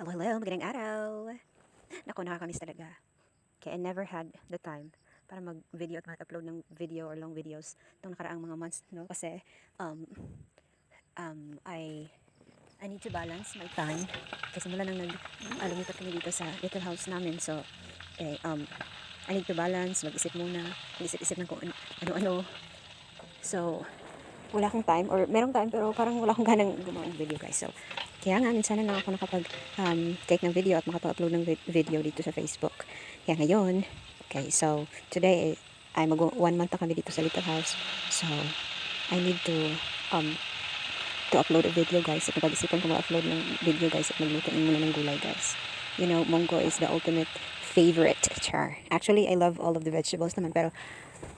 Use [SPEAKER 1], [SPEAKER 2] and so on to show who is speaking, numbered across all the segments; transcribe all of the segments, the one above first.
[SPEAKER 1] Hello, hello, magandang araw. Naku, nakakamiss talaga. Kaya I never had the time para mag-video at mag-upload ng video or long videos itong nakaraang mga months, no? Kasi, um, I need to balance my time. Kasi mula nang lumipat kami dito sa little house namin. So, I need to balance, mag-isip muna, mag-isip-isip ng kung ano-ano. So, wala akong time or merong time pero parang wala akong ganang gumawa ng video guys. So, kaya nga minsan na lang ako nakapag take ng video at makapag-upload ng video dito sa Facebook. Kaya ngayon, okay, so today ay mag 1 month na kami dito sa little house. So, I need to upload a video guys. At napag-isipan ko mag-upload ng video guys at magluto muna ng gulay guys. You know, munggo is the ultimate favorite char. Actually, I love all of the vegetables naman pero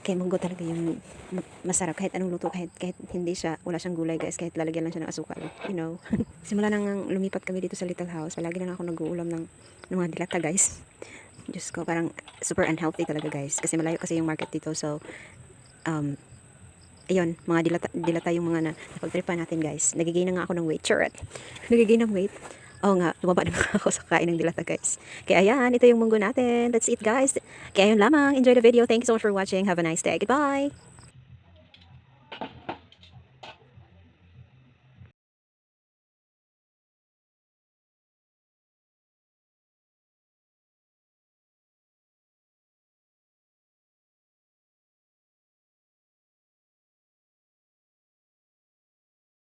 [SPEAKER 1] kay munggo talaga yung masarap kahit anong luto, kahit hindi siya, wala siyang gulay guys, kahit lalagyan lang siya ng asukal, you know. Simula nang lumipat kami dito sa little house, palagi na lang ako nag-uulam ng mga dilata guys. Diyos ko, parang super unhealthy talaga guys, kasi malayo kasi yung market dito. So ayun, mga dilata yung mga napagtripan natin guys. Nagigain na nga ako ng weight, charot. Nagigain ng weight. Oo nga, tumaba na nga ako sa kain ng dilata guys. Kaya ayan, ito yung munggo natin. That's it guys. Kaya yun lamang, enjoy the video. Thank you so much for watching. Have a nice day. Goodbye!